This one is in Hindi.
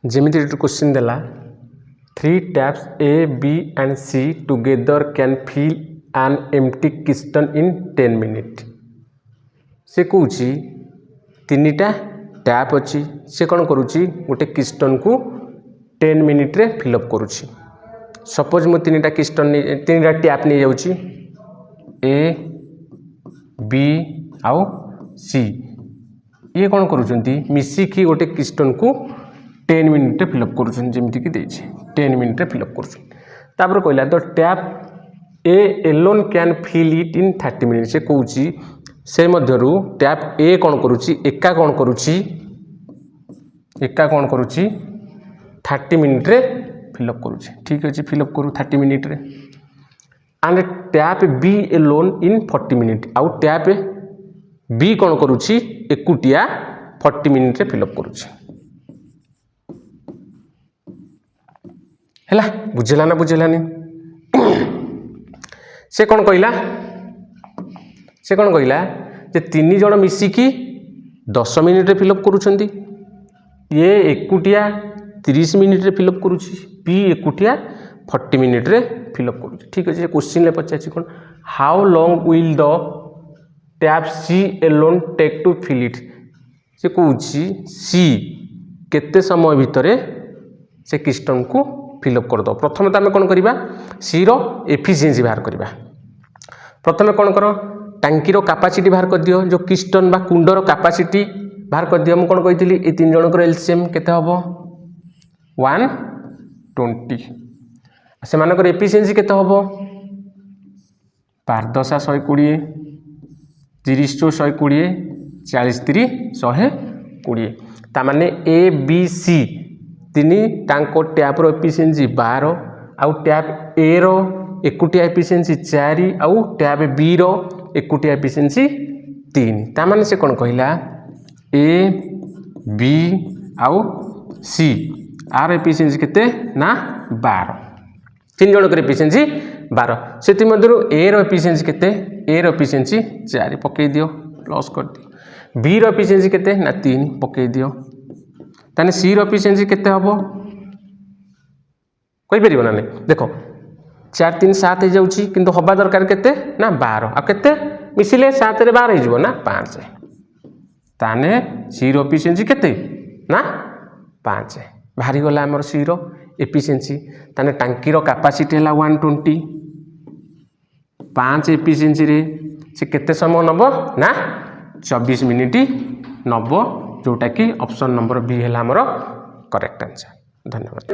जेमिति क्वेश्चन देला 3 taps A, B and C together can fill an empty piston in 10 minutes। से कहूँ 3टा टैप अच्छी से कौन करुच्ची गोटे किस्टन को 10 मिनिट रे फिलअप करुच्ची। सपोज मु 3टा किस्टन 3टा टैप नहीं जाऊँगी ए बी आउ सी ये कौन करुँच मिसिकी गोटे किस्टन को 10 मिनिट रे फिलअप करुँच जमीक 10 मिनिट रे फिलअप करुँच कहला the tap A alone can fill it in 30 minute से कहूँ से मध्यरु टैप ए कौन करुँची एका कौन करुँची 30 मिनिट रे फिलअप करुँची। ठीक अच्छे फिलअप करू 30 मिनिट रे and tap B alone in 40 minute आउ टैप बी कौन करुँची एकुटिया 40 मिनिट रे फिलअप करुँची। हैला बुझेला ना बुझेलानी से कौन कहला जे 3 जण मिसिकी 10 मिनिट रे फिलअप करुछंती ये एकुटिया 30 मिनिट रे फिलअप करुछि बी एकुटिया 40 मिनिट रे फिलअप करुछि। ठीक अछि क्वेश्चन ले पचाछि कोन how long will the tap C alone take to fill it से कहूछि सी केते समय भितरे से किस्टन को फिलअप कर दो। प्रथम तो आम कौन करवा सी रो एफिशिएंसी बाहर करवा। प्रथम कौन कर टांकीर कैपेसिटी बाहर कर दियो जो किस्टन बा कुंडर कैपेसिटी बाहर कर दियो। मुझे कौन कही 3 जनकर एलसीएम केते हबो 120 से मानकर एफिशिएंसी केते हबो 5 10 120 30 चो 120 40 3 120 तामाने ए बी सी 3 टांको टैप रो एफिशिएंसी 12 आउ टैप ए रो एकुटिया एफिशिएंसी 4 आउ टैप बी रो एकुटिया एफिशिएंसी 3 तामाने से कौन कहला ए बी आउ सी आर एफिशिएंसी केते ना 12 3 जनकर एफिशिएंसी 12 से मध्यरु ए रो एफिशिएंसी केते ए रो एफिशिएंसी 4 पकई दियो प्लस कर दियो बी रो एफिशिएंसी केते ना 3 पकई दियो ताने सी रो एफिशिएंसी केते हबो कोई परिबो ना नहीं देखो 4 3 7 हो जाउची किंतु हबा दरकार केते ना 12 आ केते मिसिले 7 रे 12 हो ना 5 ताने सी रो एफिशिएंसी केते ना 5 बाहरी गला हमर सी रो एफिशिएंसी ताने टांकी रो कैपेसिटी हला 120 5 एफिशिएंसी रे से केते समय नबो ना 24 मिनिट नबो जोटा कि ऑप्शन नंबर बी है हमर करेक्ट आंसर। धन्यवाद।